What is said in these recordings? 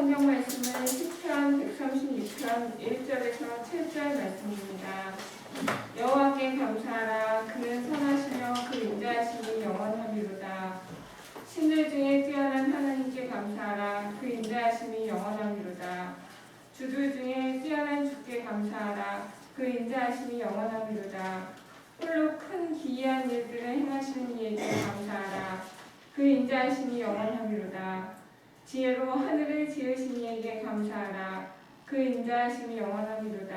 성경 말씀은 시편 136편 1절에서 7절 말씀입니다. 여호와께 감사하라. 그는 선하시며 그 인자하심이 영원하미로다. 신들 중에 뛰어난 하나님께 감사하라. 그 인자하심이 영원하미로다. 주들 중에 뛰어난 주께 감사하라. 그 인자하심이 영원하미로다. 홀로 큰 기이한 일들을 행하시는 이에게 감사하라. 그 인자하심이 영원하미로다. 지혜로 하늘을 지으신 이에게 감사하라. 그 인자하심이 영원하미로다.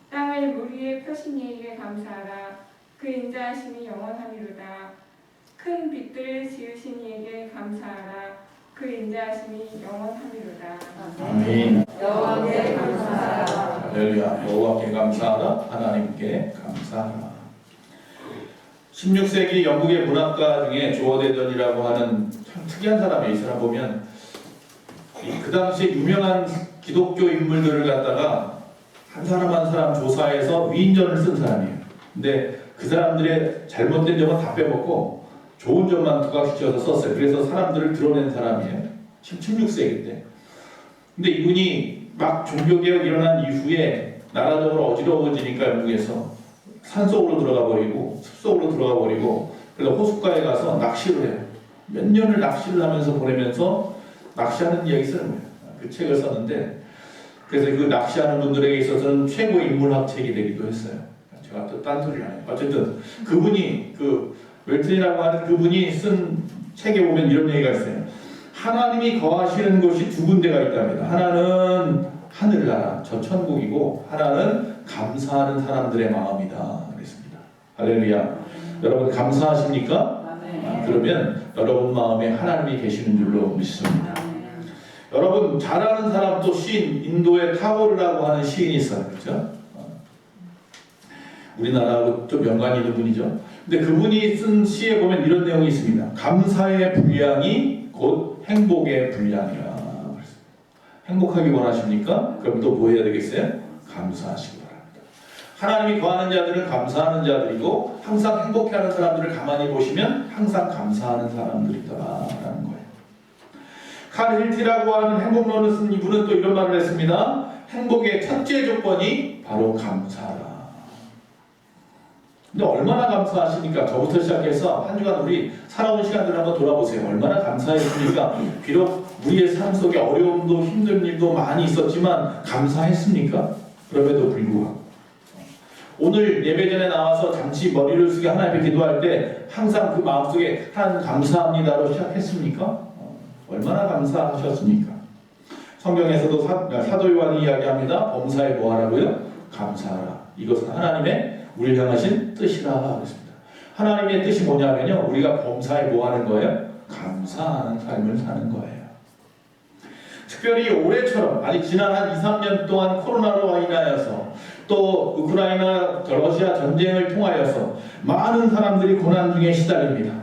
땅을 물 위에 펴신 이에게 감사하라. 그 인자하심이 영원하미로다. 큰 빛들을 지으신 이에게 감사하라. 그 인자하심이 영원하미로다. 아멘. 여호와께 감사하라. 할렐루야. 여호와께 감사하라. 하나님께 감사하라. 16세기 영국의 문학가 중에 조어데던이라고 하는 참 특이한 사람이, 이 사람 보면 그 당시에 유명한 기독교 인물들을 갖다가 한 사람 한 사람 조사해서 위인전을 쓴 사람이에요. 근데 그 사람들의 잘못된 점은 다 빼먹고 좋은 점만 부각시켜서 썼어요. 그래서 사람들을 드러낸 사람이에요. 16세기 때. 근데 이분이 막 종교개혁 일어난 이후에 나라적으로 어지러워지니까 영국에서 산속으로 들어가 버리고 숲속으로 들어가 버리고, 그래서 호숫가에 가서 낚시를 해요. 몇 년을 낚시를 하면서 보내면서 낚시하는 이야기 쓰는 거예요. 그 책을 썼는데, 그래서 그 낚시하는 분들에게 있어서는 최고의 인문학 책이 되기도 했어요. 제가 또 딴소리를 안 해요. 어쨌든 그분이, 그 웰튼이라고 하는 그분이 쓴 책에 보면 이런 얘기가 있어요. 하나님이 거하시는 곳이 두 군데가 있답니다. 하나는 하늘나라, 저 천국이고, 하나는 감사하는 사람들의 마음이다 그랬습니다. 할렐루야. 여러분 감사하십니까? 그러면 여러분 마음에 하나님이 계시는 줄로 믿습니다. 여러분 잘 아는 사람, 또 시인, 인도의 타고르라고 하는 시인이 있어요. 그렇죠? 우리나라하고 좀 연관이 있는 분이죠. 근데 그분이 쓴 시에 보면 이런 내용이 있습니다. 감사의 분량이 곧 행복의 분량이라. 행복하기 원하십니까? 그럼 또 뭐 해야 되겠어요? 감사하시기 바랍니다. 하나님이 거하는 자들은 감사하는 자들이고, 항상 행복해하는 사람들을 가만히 보시면 항상 감사하는 사람들이다라는 거예요. 칼 힐티라고 하는 행복론을 쓴 이분은 또 이런 말을 했습니다. 행복의 첫째 조건이 바로 감사라. 근데 얼마나 감사하십니까? 저부터 시작해서 한 주간 우리 살아온 시간들을 한번 돌아보세요. 얼마나 감사했습니까? 비록 우리의 삶 속에 어려움도 힘든 일도 많이 있었지만 감사했습니까? 그럼에도 불구하고 오늘 예배 전에 나와서 잠시 머리를 숙여 하나님 앞에 기도할 때 항상 그 마음속에 하나님 감사합니다로 시작했습니까? 얼마나 감사하셨습니까? 성경에서도 사도 요한이 이야기합니다. 범사에 뭐 하라고요? 감사하라. 이것은 하나님의 우리를 향하신 뜻이라 그랬습니다. 하나님의 뜻이 뭐냐면요, 우리가 범사에 뭐 하는 거예요? 감사하는 삶을 사는 거예요. 특별히 올해처럼, 아니 지난 한 2, 3년 동안 코로나로 인하여서, 또 우크라이나 러시아 전쟁을 통하여서 많은 사람들이 고난 중에 시달립니다.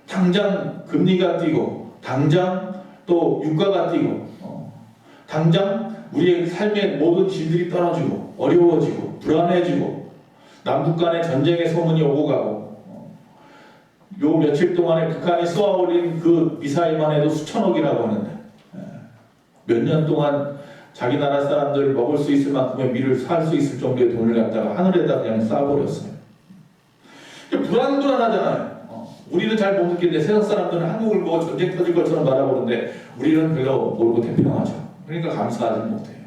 당장 금리가 뛰고, 당장 또 유가가 뛰고, 당장 우리의 삶의 모든 질들이 떨어지고 어려워지고 불안해지고, 남북 간의 전쟁의 소문이 오고 가고, 요 며칠 동안에 북한이 쏘아 올린 그 미사일만 해도 수천억이라고 하는데, 몇 년 동안 자기 나라 사람들 먹을 수 있을 만큼의 밀을 살 수 있을 정도의 돈을 갖다가 하늘에다 그냥 쏴버렸어요. 불안하잖아요. 우리는 잘 못 느끼는데 세상 사람들은 한국을 보고 전쟁 터질 것처럼 바라보는데 우리는 별로 모르고 태평하죠. 그러니까 감사하지 못해요.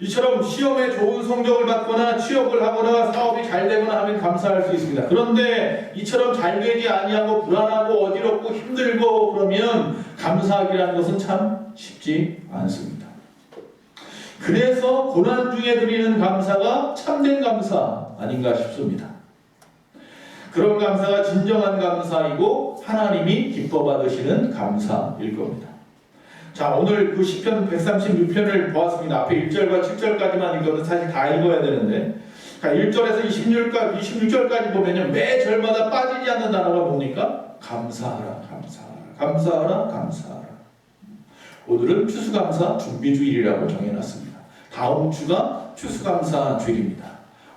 이처럼 시험에 좋은 성적을 받거나 취업을 하거나 사업이 잘 되거나 하면 감사할 수 있습니다. 그런데 이처럼 잘 되지 아니하고 불안하고 어지럽고 힘들고 그러면 감사하기라는 것은 참 쉽지 않습니다. 그래서 고난 중에 드리는 감사가 참된 감사 아닌가 싶습니다. 그런 감사가 진정한 감사이고 하나님이 기뻐 받으시는 감사일 겁니다. 자, 오늘 그 시편 136편을 보았습니다. 앞에 1절과 7절까지만 읽어도 사실 다 읽어야 되는데, 1절에서 26절까지 보면요, 매 절마다 빠지지 않는 단어가 뭡니까? 감사하라, 감사하라, 감사하라, 감사하라. 오늘은 추수감사 준비주일이라고 정해놨습니다. 다음 주가 추수감사 주일입니다.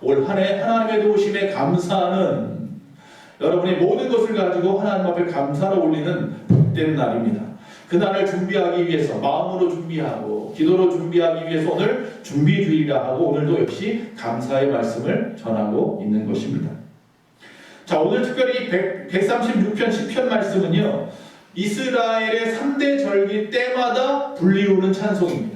올 한 해 하나님의 도우심에 감사하는, 여러분의 모든 것을 가지고 하나님 앞에 감사를 올리는 복된 날입니다. 그날을 준비하기 위해서 마음으로 준비하고 기도로 준비하기 위해서 오늘 준비주일이라 하고 오늘도 역시 감사의 말씀을 전하고 있는 것입니다. 자, 오늘 특별히 136편 시편 말씀은요, 이스라엘의 3대 절기 때마다 불리우는 찬송입니다.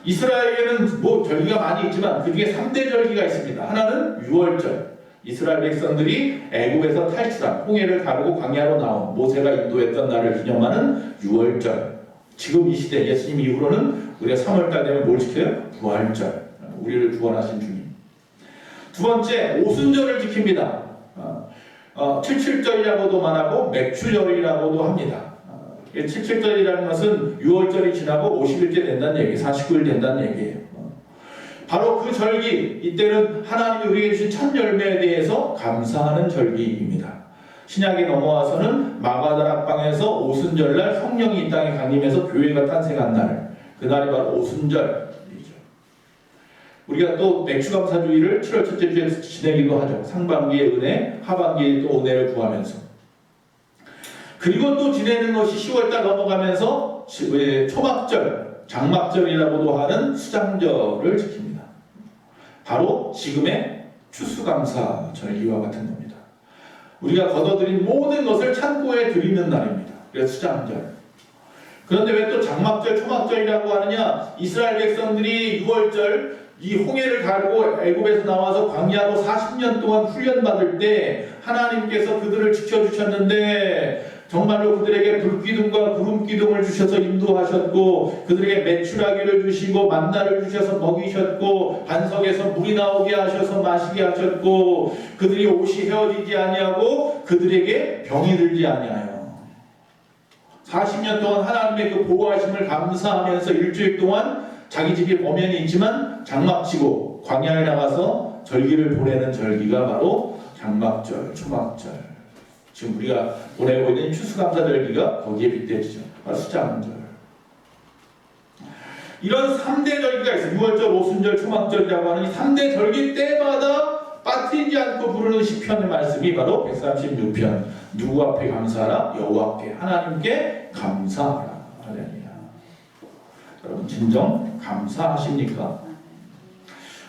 이스라엘에는 뭐 절기가 많이 있지만 그 중에 3대 절기가 있습니다. 하나는 유월절. 이스라엘 백성들이 애굽에서 탈출한 홍해를 가르고 광야로 나온 모세가 인도했던 날을 기념하는 유월절. 지금 이 시대 예수님 이후로는 우리가 3월달 되면 뭘 지켜요? 부활절. 우리를 구원하신 주님. 두 번째, 오순절을 지킵니다. 77절이라고도 말하고 맥추절이라고도 합니다. 77절이라는 것은 6월절이 지나고 50일째 된다는 얘기, 49일 된다는 얘기예요. 바로 그 절기, 이때는 하나님이 우리에게 주신 첫 열매에 대해서 감사하는 절기입니다. 신약에 넘어와서는 마가다락방에서 오순절날 성령이 이 땅에 강림해서 교회가 탄생한 날, 그날이 바로 오순절이죠. 우리가 또 맥추감사주의를 7월 첫째 주에 지내기도 하죠. 상반기의 은혜, 하반기에 또 은혜를 구하면서. 그리고 또 지내는 것이 10월달 넘어가면서 초막절, 장막절이라고도 하는 수장절을 지킵니다. 바로 지금의 추수감사 절기와 같은 겁니다. 우리가 걷어들인 모든 것을 창고에 드리는 날입니다. 그래서 수장절. 그런데 왜 또 장막절, 초막절이라고 하느냐? 이스라엘 백성들이 6월절 이 홍해를 가르고 애굽에서 나와서 광야로 40년 동안 훈련받을 때 하나님께서 그들을 지켜주셨는데 정말로 그들에게 불기둥과 구름기둥을 주셔서 인도하셨고 그들에게 메추라기를 주시고 만나를 주셔서 먹이셨고 반석에서 물이 나오게 하셔서 마시게 하셨고 그들이 옷이 헤어지지 아니하고 그들에게 병이 들지 아니하여 40년 동안 하나님의 그 보호하심을 감사하면서 일주일 동안 자기 집에 범연이 있지만 장막치고 광야에 나가서 절기를 보내는 절기가 바로 장막절, 초막절. 지금 우리가 보내고 있는 추수감사절기가 거기에 빗대지죠. 바로 수장절. 이런 3대 절기가 있어요. 6월절, 오순절, 초막절이라고 하는 이 3대 절기 때마다 빠뜨리지 않고 부르는 시편의 말씀이 바로 136편. 누구 앞에 감사하라? 여호와께 하나님께 감사하라. 할렐루야. 여러분 진정 감사하십니까?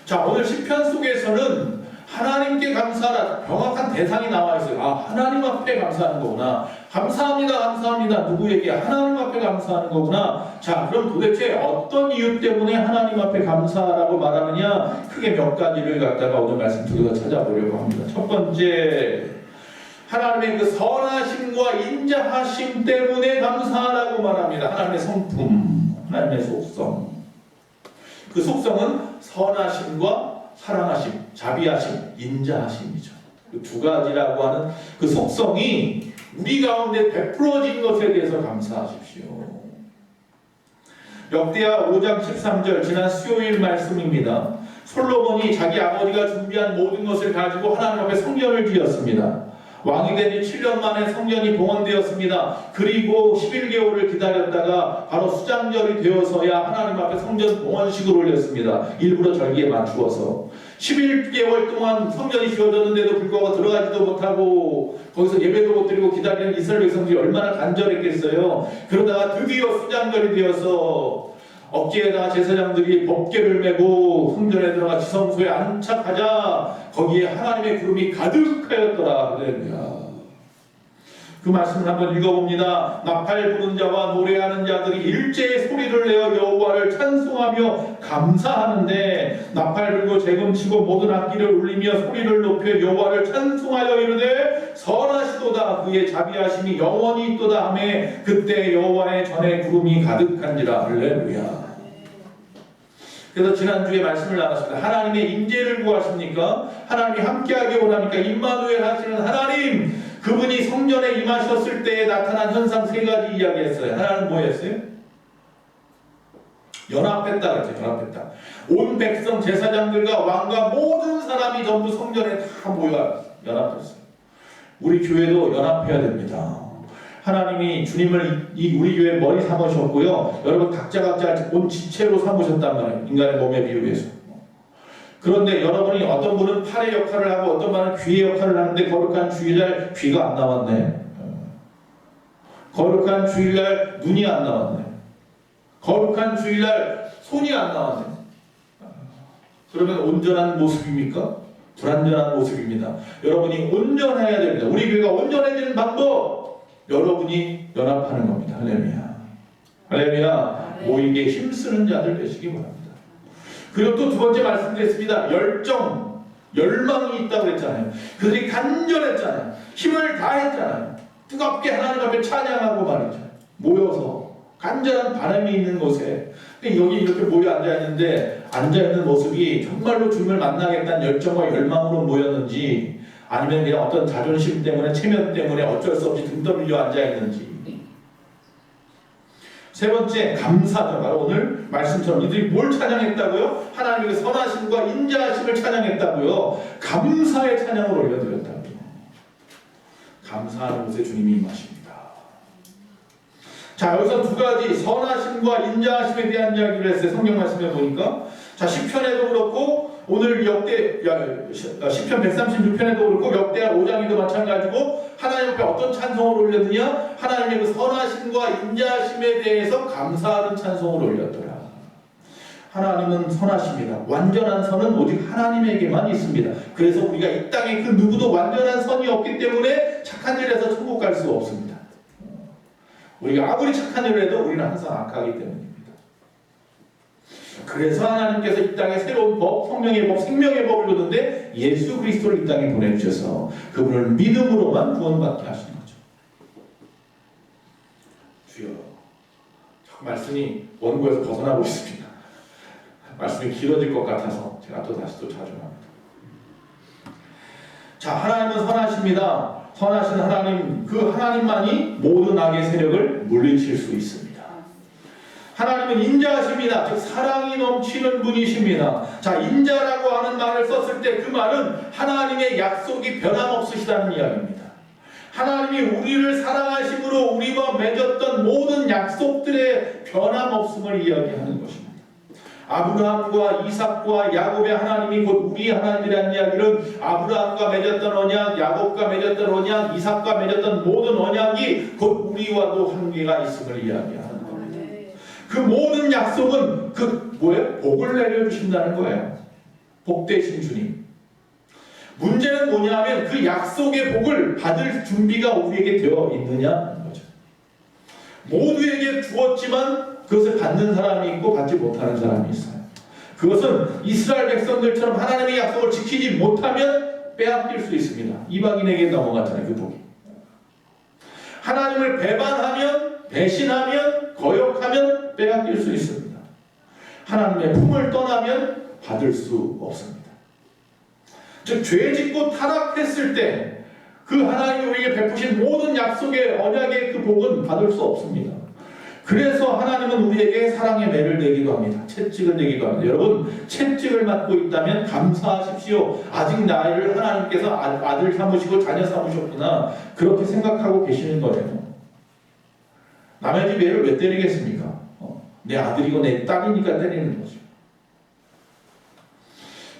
자, 오늘 시편 속에서는 하나님께 감사하라 명확한 대상이 나와 있어요. 아, 하나님 앞에 감사하는 거구나. 감사합니다, 감사합니다. 누구에게? 하나님 앞에 감사하는 거구나. 자, 그럼 도대체 어떤 이유 때문에 하나님 앞에 감사하라고 말하느냐? 크게 몇 가지를 갖다가 오늘 말씀 들어서 찾아보려고 합니다. 첫 번째, 하나님의 그 선하심과 인자하심 때문에 감사하라고 말합니다. 하나님의 성품, 하나님의 속성. 그 속성은 선하심과 사랑하심, 자비하심, 인자하심이죠. 그 두 가지라고 하는 그 속성이 우리 가운데 베풀어진 것에 대해서 감사하십시오. 역대하 5장 13절 지난 수요일 말씀입니다. 솔로몬이 자기 아버지가 준비한 모든 것을 가지고 하나님 앞에 성전을 지었습니다. 왕이 된 지 7년 만에 성전이 봉헌되었습니다. 그리고 11개월을 기다렸다가 바로 수장절이 되어서야 하나님 앞에 성전 봉헌식을 올렸습니다. 일부러 절기에 맞추어서 11개월 동안 성전이 지어졌는데도 불구하고 들어가지도 못하고 거기서 예배도 못 드리고 기다리는 이스라엘 백성들이 얼마나 간절했겠어요. 그러다가 드디어 수장절이 되어서 어깨에다가 제사장들이 법궤를 메고 성전에 들어가 지성소에 안착하자 거기에 하나님의 구름이 가득하였더라. 그래요. 그 말씀을 한번 읽어봅니다. 나팔 부는 자와 노래하는 자들이 일제히 소리를 내어 여호와를 찬송하며 감사하는데 나팔 불고 재금치고 모든 악기를 울리며 소리를 높여 여호와를 찬송하여 이르되 선하시도다 그의 자비하심이 영원히 있도다 하매 그때 여호와의 전에 구름이 가득한지라. 할렐루야. 그래서 지난주에 말씀을 나눴습니다. 하나님의 임재를 구하십니까? 하나님이 함께하기 원합니까? 임마누엘 하시는 하나님, 그분이 성전에 임하셨을 때에 나타난 현상 세 가지 이야기했어요. 하나는 뭐였어요? 연합했다 그랬죠. 연합했다. 온 백성 제사장들과 왕과 모든 사람이 전부 성전에 다 모여 연합했어요. 우리 교회도 연합해야 됩니다. 하나님이 주님을 우리 교회 머리 삼으셨고요. 여러분 각자 온 지체로 삼으셨단 말이에요. 인간의 몸에 비유해서. 그런데 여러분이 어떤 분은 팔의 역할을 하고 어떤 분은 귀의 역할을 하는데 거룩한 주일날 귀가 안 나왔네. 거룩한 주일날 눈이 안 나왔네. 거룩한 주일날 손이 안 나왔네. 그러면 온전한 모습입니까? 불완전한 모습입니다. 여러분이 온전해야 됩니다. 우리 교회가 온전해지는 방법, 여러분이 연합하는 겁니다. 할렐루야. 할렐루야. 모이게 힘쓰는 자들 되시기 바랍니다. 그리고 또 두 번째 말씀드렸습니다. 열정, 열망이 있다고 했잖아요. 그들이 간절했잖아요. 힘을 다했잖아요. 뜨겁게 하나님 앞에 찬양하고 말이죠. 모여서 간절한 바람이 있는 곳에 여기 이렇게 모여 앉아있는데 앉아있는 모습이 정말로 주님을 만나겠다는 열정과 열망으로 모였는지 아니면 그냥 어떤 자존심 때문에 체면 때문에 어쩔 수 없이 등 떠밀려 앉아있는지. 세 번째, 감사죠. 바로 오늘 말씀처럼 이들이 뭘 찬양했다고요? 하나님의 선하심과 인자하심을 찬양했다고요. 감사의 찬양을 올려드렸다고요. 감사하는 곳에 주님이 임하십니다. 자, 여기서 두 가지 선하심과 인자하심에 대한 이야기를 했어요. 성경 말씀에 보니까. 자, 시편에도 그렇고 오늘 시편 136편에도 그렇고 역대하 5장에도 마찬가지고 하나님 앞에 어떤 찬송을 올렸느냐? 하나님의 그 선하심과 인자하심에 대해서 감사하는 찬송을 올렸더라. 하나님은 선하십니다. 완전한 선은 오직 하나님에게만 있습니다. 그래서 우리가 이 땅에 그 누구도 완전한 선이 없기 때문에 착한 일을 해서 천국 갈 수 없습니다. 우리가 아무리 착한 일을 해도 우리는 항상 악하기 때문입니다. 그래서 하나님께서 이 땅에 새로운 법, 성령의 법, 생명의 법을 줬는데 예수 그리스도를 이 땅에 보내주셔서 그분을 믿음으로만 구원받게 하시는 거죠. 주여, 자꾸 말씀이 원고에서 벗어나고 있습니다. 말씀이 길어질 것 같아서 제가 다시 자중합니다. 자, 하나님은 선하십니다. 선하신 하나님, 그 하나님만이 모든 악의 세력을 물리칠 수 있습니다. 하나님은 인자하십니다. 즉 사랑이 넘치는 분이십니다. 자, 인자라고 하는 말을 썼을 때 그 말은 하나님의 약속이 변함없으시다는 이야기입니다. 하나님이 우리를 사랑하심으로 우리와 맺었던 모든 약속들의 변함없음을 이야기하는 것입니다. 아브라함과 이삭과 야곱의 하나님이 곧 우리 하나님이라는 이야기는 아브라함과 맺었던 언약, 야곱과 맺었던 언약, 이삭과 맺었던 모든 언약이 곧 우리와도 한계가 있음을 이야기하는 겁니다. 그 모든 약속은 복을 내려주신다는 거예요. 복되신 주님. 문제는 뭐냐면 그 약속의 복을 받을 준비가 우리에게 되어 있느냐는 거죠. 모두에게 주었지만 그것을 받는 사람이 있고 받지 못하는 사람이 있어요. 그것은 이스라엘 백성들처럼 하나님의 약속을 지키지 못하면 빼앗길 수 있습니다. 이방인에게 넘어갔잖아요. 그 복이. 하나님을 배반하면, 배신하면, 거역하면 빼앗길 수 있습니다. 하나님의 품을 떠나면 받을 수 없습니다. 즉 죄 짓고 타락했을 때 그 하나님이 우리에게 베푸신 모든 약속의 언약의 그 복은 받을 수 없습니다. 그래서 하나님은 우리에게 사랑의 매를 내기도 합니다. 채찍을 내기도 합니다. 여러분, 채찍을 맞고 있다면 감사하십시오. 아직 나를 하나님께서 아들 삼으시고 자녀 삼으셨구나. 그렇게 생각하고 계시는 거예요. 남의 집 애를 왜 때리겠습니까? 내 아들이고 내 딸이니까 때리는 거죠.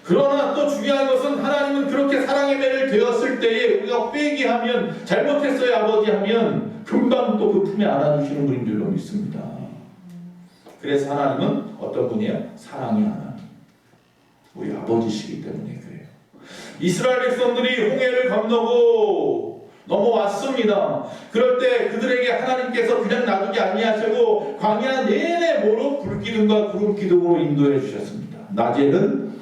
그러나 또 중요한 것은 하나님은 그렇게 사랑의 매를 되었을 때에 우리가 회개하면, 잘못했어요 아버지 하면 금방 또 그 품에 안아주시는 분인 줄로 믿습니다. 그래서 하나님은 어떤 분이에요? 사랑의 하나님. 우리 아버지시기 때문에 그래요. 이스라엘 백성들이 홍해를 건너고 넘어왔습니다. 그럴 때 그들에게 하나님께서 그냥 놔두지 아니하시고 광야 내내 모로 불기둥과 구름기둥으로 인도해 주셨습니다. 낮에는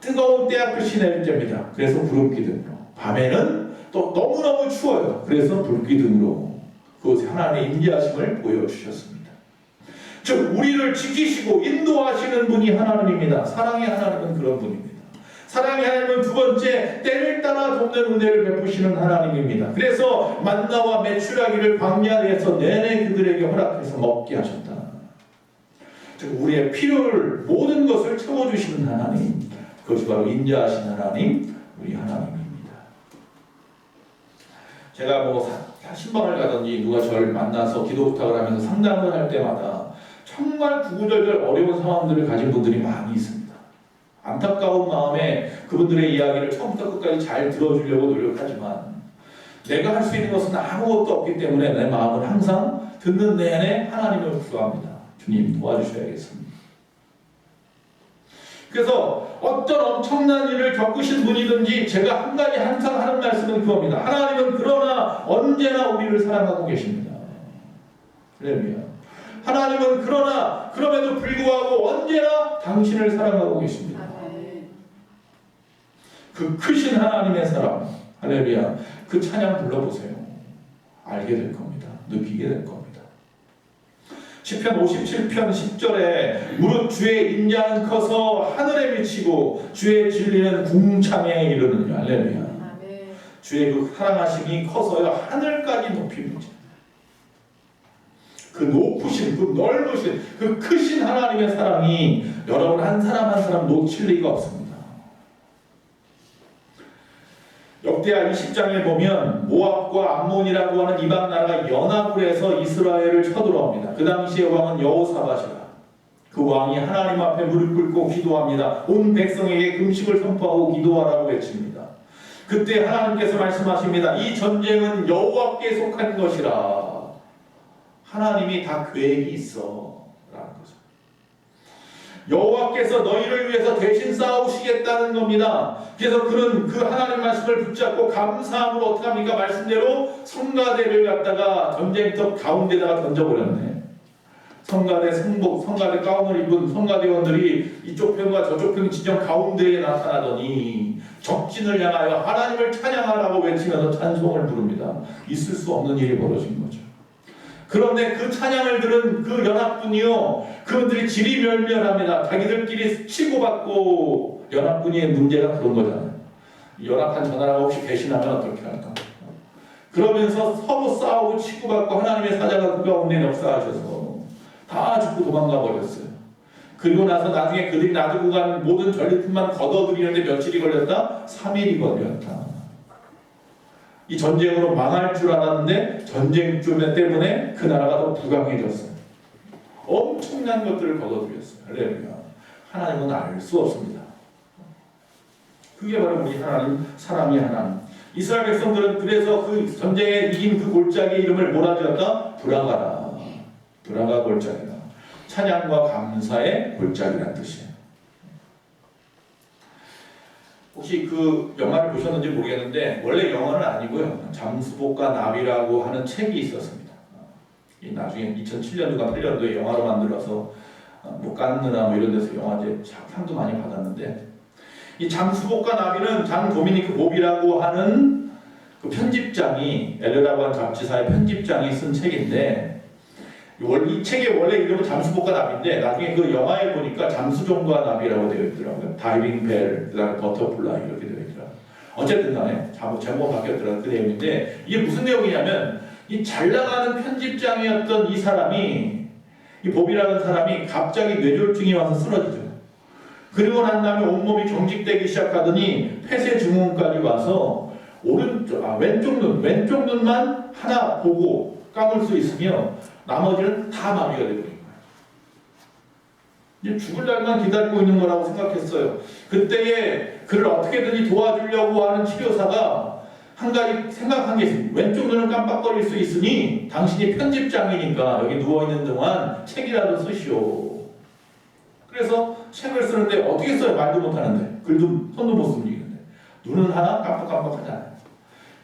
뜨거운 때약볕이 내릴 때입니다. 그래서 구름기둥으로. 밤에는 또 너무너무 추워요. 그래서 불기둥으로 그곳에 하나님의 인자하심을 보여주셨습니다. 즉 우리를 지키시고 인도하시는 분이 하나님입니다. 사랑의 하나님은 그런 분입니다. 사랑의 하나님은 두 번째, 때를 따라 돕는 은혜를 베푸시는 하나님입니다. 그래서 만나와 메추라기를 광야에서 내내 그들에게 허락해서 먹게 하셨다. 즉 우리의 필요를, 모든 것을 채워주시는 하나님, 그것이 바로 인자하신 하나님, 우리 하나님입니다. 제가 신방을 가든지 누가 저를 만나서 기도 부탁을 하면서 상담을 할 때마다 정말 구구절절 어려운 상황들을 가진 분들이 많이 있습니다. 안타까운 마음에 그분들의 이야기를 처음부터 끝까지 잘 들어주려고 노력하지만 내가 할 수 있는 것은 아무것도 없기 때문에 내 마음은 항상 듣는 내내 하나님을 구합니다. 주님 도와주셔야겠습니다. 그래서 어떤 엄청난 일을 겪으신 분이든지 제가 한 가지 항상 하는 말씀은 그겁니다. 하나님은 그러나 언제나 우리를 사랑하고 계십니다. 할렐루야. 하나님은 그러나 그럼에도 불구하고 언제나 당신을 사랑하고 계십니다. 그 크신 하나님의 사랑, 할렐루야. 그 찬양 불러보세요. 알게 될 겁니다. 느끼게 될 겁니다. 시편 57편 10절에 무릇 주의 인자는 커서 하늘에 미치고 주의 진리는 궁창에 이르느냐. 할렐루야. 주의 그 사랑하심이 커서요 하늘까지 높입니다. 그 높으신, 그 넓으신, 그 크신 하나님의 사랑이 여러분 한 사람 한 사람 놓칠 리가 없습니다. 역대하 20장에 보면 모압과 암몬이라고 하는 이방 나라가 연합을 해서 이스라엘을 쳐들어옵니다. 그 당시의 왕은 여호사밧이라. 그 왕이 하나님 앞에 무릎 꿇고 기도합니다. 온 백성에게 금식을 선포하고 기도하라고 외칩니다. 그때 하나님께서 말씀하십니다. 이 전쟁은 여호와께 속한 것이라. 하나님이 다 계획이 있어 라는 거죠. 여호와께서 너희를 위해서 대신 싸우시겠다는 겁니다. 그래서 그는 그 하나님 말씀을 붙잡고 감사함으로 어떻게 합니까? 말씀대로 성가대를 갖다가 전쟁터 가운데다가 던져버렸네. 성가대 성복, 성가대 가운을 입은 성가대원들이 이쪽 편과 저쪽 편 진영 가운데에 나타나더니 적진을 향하여 하나님을 찬양하라고 외치면서 찬송을 부릅니다. 있을 수 없는 일이 벌어진 거죠. 그런데 그 찬양을 들은 그 연합군이요, 그분들이 지리멸멸합니다. 자기들끼리 치고받고. 연합군의 문제가 그런 거잖아요. 연합한 저 나라가 혹시 배신하면 어떻게 할까? 그러면서 서로 싸우고 치고받고 하나님의 사자가 그 가운데 역사하셔서 다 죽고 도망가 버렸어요. 그리고 나서 나중에 그들이 놔두고 간 모든 전리품만 걷어들이는데 며칠이 걸렸다? 3일이 걸렸다. 이 전쟁으로 망할 줄 알았는데 전쟁 때문에 그 나라가 더 부강해졌어요. 엄청난 것들을 거둬들였어요. 할렐루야. 하나님은 알 수 없습니다. 그게 바로 우리 하나님, 사랑의 하나님. 이스라엘 백성들은 그래서 그 전쟁에 이긴 그 골짜기의 이름을 뭐라 지었다? 브라가라. 브라가 골짜기다. 찬양과 감사의 골짜기란 뜻이에요. 혹시 그 영화를 보셨는지 모르겠는데 원래 영화는 아니고요. 잠수복과 나비라고 하는 책이 있었습니다. 나중에 2007년도가 8년도에 영화로 만들어서 뭐 깐느나 뭐 이런 데서 영화제 상도 많이 받았는데 이 잠수복과 나비는 장 도미니크 봅이라고 하는 그 편집장이 엘레라고 하는 잡지사의 편집장이 쓴 책인데 이 책의 원래 이름은 잠수복과 나비인데 나중에 그 영화에 보니까 잠수종과 나비라고 되어 있더라고요. 다이빙 벨, 그다음에 버터플라이 이렇게 되어 있더라고요. 어쨌든 간에 제목은 바뀌었더라고요. 그 내용인데 이게 무슨 내용이냐면 이 잘 나가는 편집장이었던 이 사람이 이 봅이라는 사람이 갑자기 뇌졸중이 와서 쓰러지죠. 그리고 난 다음에 온몸이 경직되기 시작하더니 폐쇄 증후군까지 와서 왼쪽 눈만 하나 보고 감을 수 있으며 나머지는 다 마비가 되버린 거예요. 이제 죽을 날만 기다리고 있는 거라고 생각했어요. 그때에 그를 어떻게든지 도와주려고 하는 치료사가 한 가지 생각한 게 있습니다. 왼쪽 눈을 깜빡거릴 수 있으니 당신이 편집장이니까 여기 누워있는 동안 책이라도 쓰시오. 그래서 책을 쓰는데 어떻게 써요? 말도 못하는데 글도 손도 못 쓰는데 눈은 하나 깜빡깜빡하잖아요.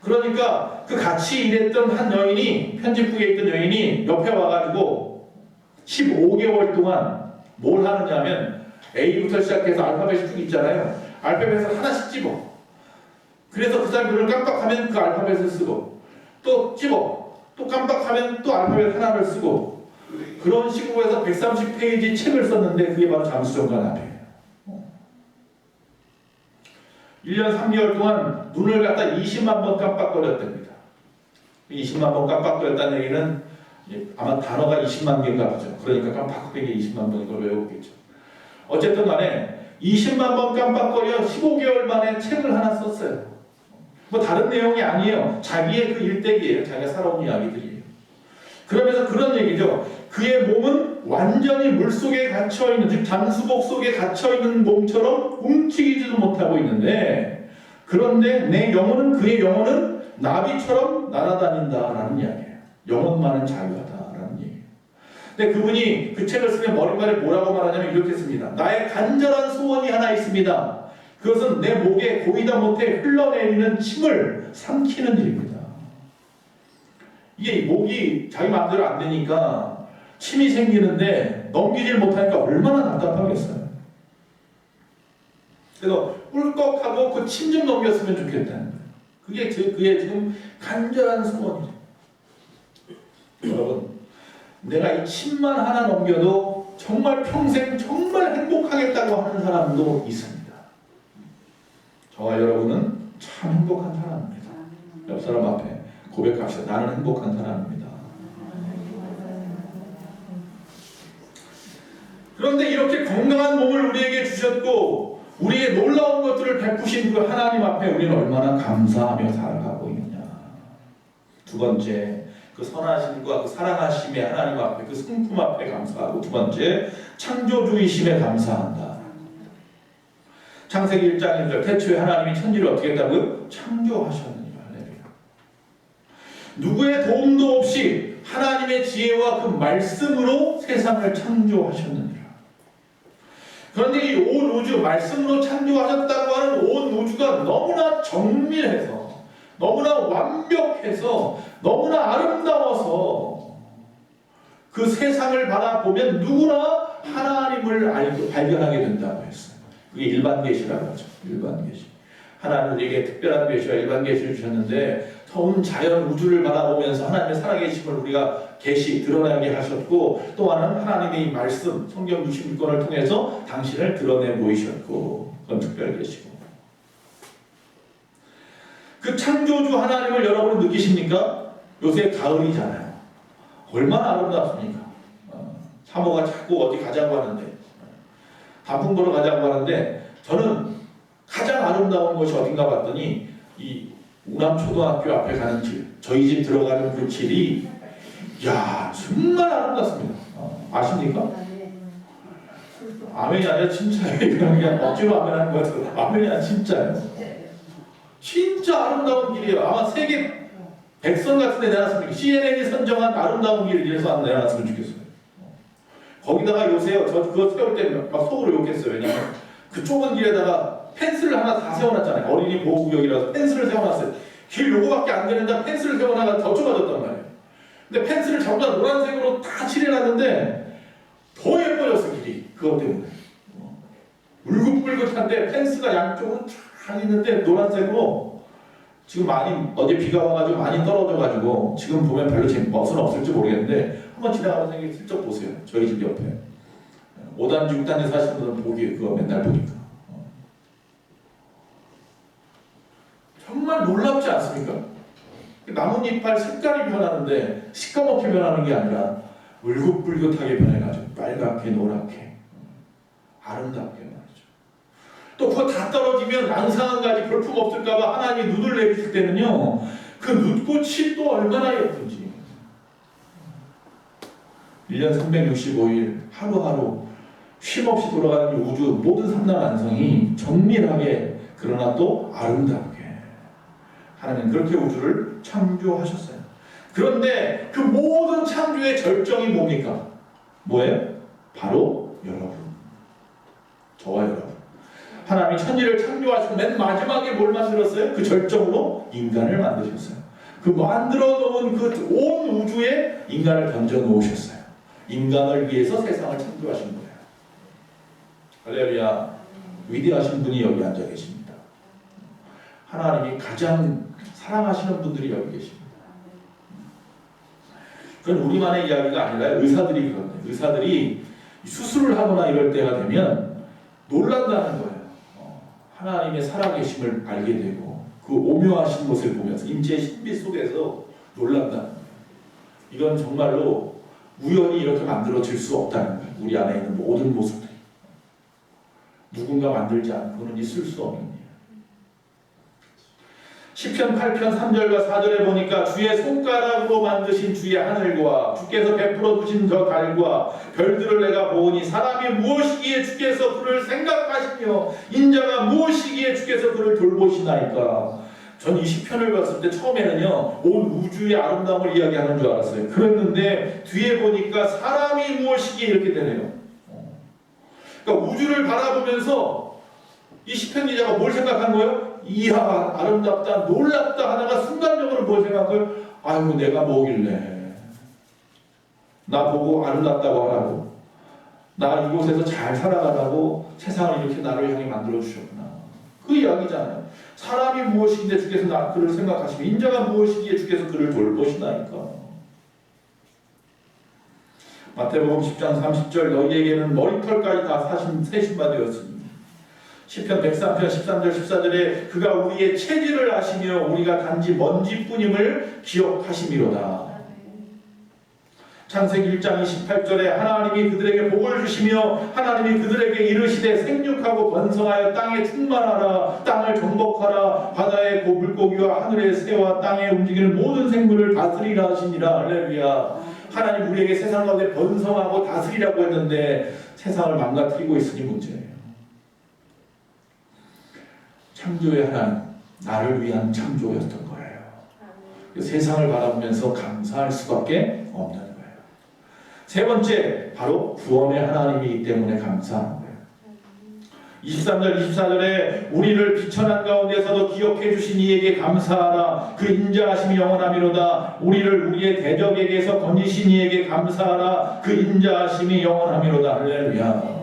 그러니까 그 같이 일했던 한 여인이 편집국에 있던 여인이 옆에 와가지고 15개월 동안 뭘 하느냐면 A부터 시작해서 알파벳이 쭉 있잖아요. 알파벳을 하나씩 집어. 그래서 그 사람이 눈을 깜빡하면 그 알파벳을 쓰고 또 집어. 또 깜빡하면 또 알파벳 하나를 쓰고 그런 식으로 해서 130페이지 책을 썼는데 그게 바로 잠수정과 나비예요. 1년 3개월 동안 눈을 갖다 20만 번 깜빡거렸답니다. 20만 번 깜빡거렸다는 얘기는 아마 단어가 20만 개인가 보죠. 그러니까 깜빡거리게 20만 번 이걸 외우겠죠. 어쨌든 간에 20만 번 깜빡거려 15개월 만에 책을 하나 썼어요. 뭐 다른 내용이 아니에요. 자기의 그 일대기예요. 자기가 살아온 이야기들이에요. 그러면서 그런 얘기죠. 그의 몸은 완전히 물속에 갇혀있는, 즉 잠수복 속에 갇혀있는 몸처럼 움직이지도 못하고 있는데 그런데 내 영혼은, 그의 영혼은 나비처럼 날아다닌다라는 이야기예요. 영혼만은 자유하다라는 얘기예요. 근데 그분이 그 책을 쓰면 머릿말에 뭐라고 말하냐면 이렇게 씁니다. 나의 간절한 소원이 하나 있습니다. 그것은 내 목에 고이다 못해 흘러내리는 침을 삼키는 일입니다. 이게 목이 자기 마음대로 안 되니까 침이 생기는데 넘기질 못하니까 얼마나 답답하겠어요. 그래서 꿀꺽하고 그 침 좀 넘겼으면 좋겠다는 거예요. 그게 그의 지금 간절한 소원이죠. 여러분, 내가 이 침만 하나 넘겨도 정말 평생 정말 행복하겠다고 하는 사람도 있습니다. 저와 여러분은 참 행복한 사람입니다. 옆 사람 앞에 고백합시다. 나는 행복한 사람입니다. 그런데 이렇게 건강한 몸을 우리에게 주셨고 우리의 놀라운 것들을 베푸신 그 하나님 앞에 우리는 얼마나 감사하며 살아가고 있느냐. 두 번째, 그 선하심과 그 사랑하심의 하나님 앞에 그 성품 앞에 감사하고, 두 번째, 창조주이심에 감사한다. 창세기 1장 1절, 태초에 하나님이 천지를 어떻게 했다고요? 창조하셨느니라. 할렐루야. 누구의 도움도 없이 하나님의 지혜와 그 말씀으로 세상을 창조하셨느니라. 그런데 이 온 우주, 말씀으로 창조하셨다고 하는 온 우주가 너무나 정밀해서, 너무나 완벽해서, 너무나 아름다워서 그 세상을 바라보면 누구나 하나님을 알고 발견하게 된다고 했어요. 그게 일반 계시라고 하죠. 일반 계시. 하나님은 우리에게 특별한 계시와 일반 계시를 주셨는데 온 자연 우주를 바라보면서 하나님의 살아계심을 우리가 계시 드러나게 하셨고, 또 하나는 하나님의 이 말씀 성경 66권을 통해서 당신을 드러내 보이셨고, 그건 특별 계시고. 그 창조주 하나님을 여러분은 느끼십니까? 요새 가을이잖아요. 얼마나 아름답습니까? 사모가 자꾸 어디 가자고 하는데, 단풍 보러 가자고 하는데, 저는 가장 아름다운 곳이 어딘가 봤더니 이 우남초등학교 앞에 가는 길, 저희 집 들어가는 그 길이 야 정말 아름답습니다. 아십니까? 아멘이 아니라 진짜예요. 그냥 억지로 아멘하는 것 같아요. 아멘이 아니라 진짜예요. 진짜 아름다운 길이에요. 아마 세계 100선 같은 데 내놨으면, CNN이 선정한 아름다운 길 이래서 안 내놨으면 좋겠어요. 거기다가 요새요, 저 그거 세울 때 막 속으로 욕했어요. 왜냐면 그 좁은 길에다가 펜스를 하나 다 세워놨잖아요. 어린이 보호구역이라서 펜스를 세워놨어요. 길 요거밖에 안 되는데 펜스를 세워놔가 더 좁아졌단 말이에요. 근데 펜스를 전부 다 노란색으로 다 칠해놨는데 더 예뻐졌어, 길이. 그것 때문에. 울긋불긋한데 펜스가 양쪽으로 쫙 있는데 노란색으로, 지금 많이 어제 비가 와가지고 많이 떨어져가지고 지금 보면 별로 멋은 없을지 모르겠는데 한번 지나가면서 슬쩍 보세요. 저희 집 옆에 5단지 6단지 사시는 분들은 보기 그거 맨날 보니까 정말 놀랍지 않습니까? 나뭇잎알 색깔이 변하는데 시꺼멓게 변하는 게 아니라 울긋불긋하게 변해가지고 빨갛게 노랗게 아름답게 말이죠. 또 그거 다 떨어지면 낭상한 가지 볼품 없을까봐 하나님이 눈을 내리실 때는요, 그 눈꽃이 또 얼마나 예쁜지. 1년 365일 하루하루 쉼없이 돌아가는 우주 모든 삼라만성이 정밀하게 그러나 또 아름답게 하나님 그렇게 우주를 창조하셨어요. 그런데 그 모든 창조의 절정이 뭡니까? 뭐예요? 바로 여러분, 저와 여러분. 하나님이 천지를 창조하시고 맨 마지막에 뭘 만들었어요? 그 절정으로 인간을 만드셨어요. 그 만들어 놓은 그 온 우주에 인간을 던져 놓으셨어요. 인간을 위해서 세상을 창조하신 거예요. 할렐루야. 위대하신 분이 여기 앉아 계십니다. 하나님이 가장 사랑하시는 분들이 여기 계십니다. 그건 우리만의 이야기가 아니라 의사들이 그런데, 의사들이 수술을 하거나 이럴 때가 되면 놀란다는 거예요. 하나님의 살아계심을 알게 되고 그 오묘하신 것을 보면서 인체의 신비 속에서 놀란다는 거예요. 이건 정말로 우연히 이렇게 만들어질 수 없다는 거예요. 우리 안에 있는 모든 모습들이 누군가 만들지 않고는 있을 수 없는 일이에요. 시편 8편 3절과 4절에 보니까 주의 손가락으로 만드신 주의 하늘과 주께서 베풀어 주신 저 달과 별들을 내가 보니 사람이 무엇이기에 주께서 그를 생각하시며 인자가 무엇이기에 주께서 그를 돌보시나이까. 전 이 시편을 봤을 때 처음에는요 온 우주의 아름다움을 이야기하는 줄 알았어요. 그랬는데 뒤에 보니까 사람이 무엇이기에 이렇게 되네요. 그러니까 우주를 바라보면서 이 시편 기자가 뭘 생각한 거예요? 이야 아름답다 놀랍다 하다가 순간적으로 뭘 생각한 거예요? 아이고 내가 뭐길래 나 보고 아름답다고 하라고 나 이곳에서 잘 살아가라고 세상을 이렇게 나를 향해 만들어 주셨구나. 그 이야기잖아요. 사람이 무엇인데 주께서 그를 생각하시고 인자가 무엇이기에 주께서 그를 돌보시나이까. 마태복음 10장 30절 너희에게는 머리털까지 다 세신 바 되었으니 시편 103편 13절 14절에 그가 우리의 체질을 아시며 우리가 단지 먼지뿐임을 기억하심이로다. 창세기 1장 28절에 하나님이 그들에게 복을 주시며 하나님이 그들에게 이르시되 생육하고 번성하여 땅에 충만하라 땅을 정복하라 바다의 물고기와 하늘의 새와 땅에 움직이는 모든 생물을 다스리라 하시니라. 할렐루야. 하나님 우리에게 세상 가운데 번성하고 다스리라고 했는데 세상을 망가뜨리고 있으니 문제예요. 창조의 하나님 나를 위한 창조였던 거예요. 세상을 바라보면서 감사할 수밖에 없는 거예요. 세 번째, 바로 구원의 하나님이기 때문에 감사하는 거예요. 23절, 24절에 우리를 비천한 가운데서도 기억해 주신 이에게 감사하라. 그 인자하심이 영원하미로다. 우리를 우리의 대적에게서 건지신 이에게 감사하라. 그 인자하심이 영원하미로다. 할렐루야.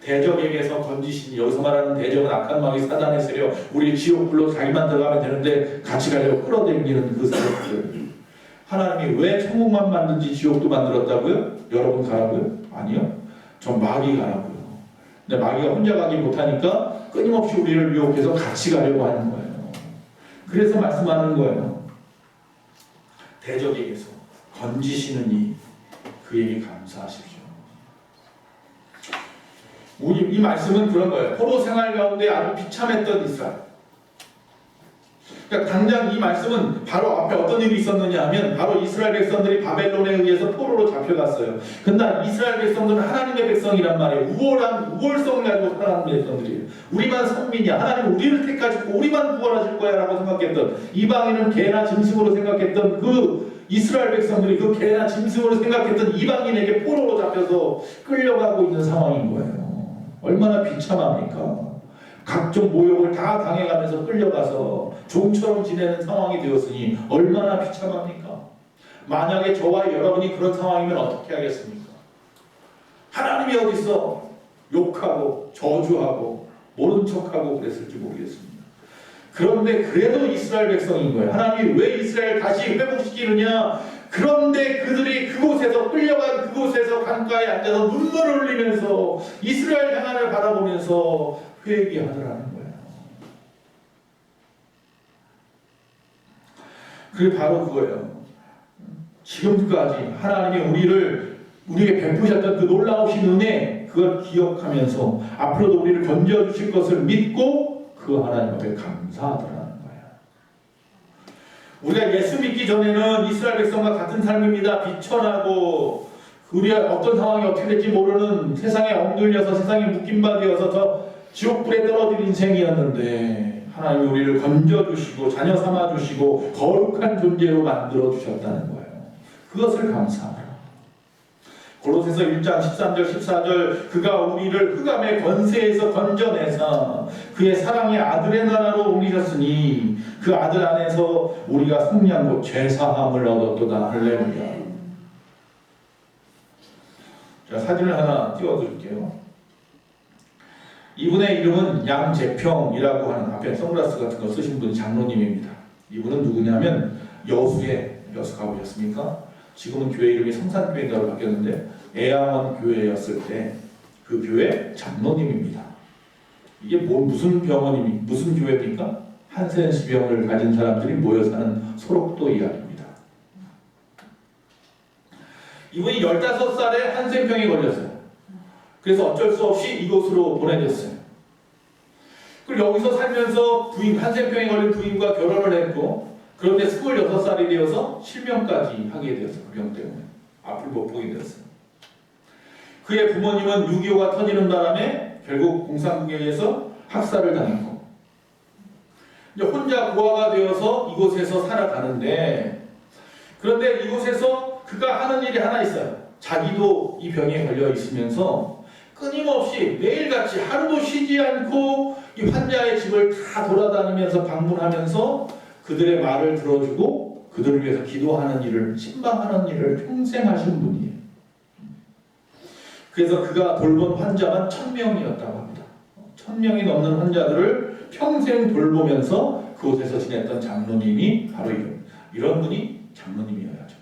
대적에게서 건지신, 여기서 말하는 대적은 악한 마귀 사단의 세력, 우리 지옥불로 자기만 들어가면 되는데 같이 가려고 끌어당기는 그 세력들. 하나님이 왜 천국만 만든지 지옥도 만들었다고요? 여러분 가라고요? 아니요. 전 마귀 가라고요. 근데 마귀가 혼자 가기 못하니까 끊임없이 우리를 유혹해서 같이 가려고 하는 거예요. 그래서 말씀하는 거예요. 대적에게서 건지시는 이 그에게 감사하십시오. 이 말씀은 그런 거예요. 포로 생활 가운데 아주 비참했던 이스라엘. 그러니까 당장 이 말씀은 바로 앞에 어떤 일이 있었느냐 하면 바로 이스라엘 백성들이 바벨론에 의해서 포로로 잡혀갔어요. 근데 이스라엘 백성들은 하나님의 백성이란 말이에요. 우월성을 가지고 살아가는 백성들이에요. 우리만 선민이야. 하나님 우리를 택하시고 우리만 구원하실 거야 라고 생각했던, 이방인은 개나 짐승으로 생각했던 그 이스라엘 백성들이 그 개나 짐승으로 생각했던 이방인에게 포로로 잡혀서 끌려가고 있는 상황인 거예요. 얼마나 비참합니까? 각종 모욕을 다 당해가면서 끌려가서 종처럼 지내는 상황이 되었으니 얼마나 비참합니까? 만약에 저와 여러분이 그런 상황이면 어떻게 하겠습니까? 하나님이 어딨어? 욕하고 저주하고 모른 척하고 그랬을지 모르겠습니다. 그런데 그래도 이스라엘 백성인 거예요. 하나님이 왜 이스라엘 다시 회복시키느냐? 그런데 그들이 그곳에서 끌려간 그곳에서 강가에 앉아서 눈물을 흘리면서 이스라엘 하나님을 바라보면서 회개하더라는 거예요. 그게 바로 그거예요. 지금까지 하나님이 우리에게 베푸셨던 그 놀라우신 은혜, 그걸 기억하면서 앞으로도 우리를 건져주실 것을 믿고 그 하나님 앞에 감사하더라는 거예요. 우리가 예수 믿기 전에는 이스라엘 백성과 같은 삶입니다. 비천하고 우리가 어떤 상황이 어떻게 될지 모르는, 세상에 엉들려서 세상에 묶임바 되어서 저 지옥불에 떨어진 인생이었는데 하나님이 우리를 건져주시고 자녀 삼아주시고 거룩한 존재로 만들어주셨다는 거예요. 그것을 감사하라. 골로새서 1장 13절 14절 그가 우리를 흑암의 권세에서 건져내사 그의 사랑의 아들의 나라로 옮기셨으니 그 아들 안에서 우리가 승리한 곧 죄사함을 얻었도다. 할렐루야. 제가 사진을 하나 띄워드릴게요. 이분의 이름은 양재평이라고 하는, 앞에 선글라스 같은 거 쓰신 분 장로님입니다. 이분은 누구냐면 여수에, 여수 가보셨습니까? 지금은 교회 이름이 성산교회인가로 바뀌었는데 애양원 교회였을 때 그 교회 장로님입니다. 이게 무슨 교회입니까? 한센시병을 가진 사람들이 모여 사는 소록도 이야기입니다. 이분이 15살에 한센병에 걸렸어요. 그래서 어쩔 수 없이 이곳으로 보내졌어요. 그리고 여기서 살면서 한센병에 걸린 부인과 결혼을 했고, 그런데 26살이 되어서 실명까지 하게 되었어요. 그 병 때문에 앞을 못 보게 되었어요. 그의 부모님은 6.25가 터지는 바람에 결국 공산국에 의해서 학살을 당했고, 이제 혼자 고아가 되어서 이곳에서 살아가는데, 그런데 이곳에서 그가 하는 일이 하나 있어요. 자기도 이 병에 걸려 있으면서 끊임없이 매일같이 하루도 쉬지 않고 이 환자의 집을 다 돌아다니면서 방문하면서 그들의 말을 들어주고 그들을 위해서 기도하는 일을, 신방하는 일을 평생 하신 분이에요. 그래서 그가 돌본 환자만 1000명이었다고 합니다. 1000명이 넘는 환자들을 평생 돌보면서 그곳에서 지냈던 장로님이 바로 이런 분이 장로님이어야죠.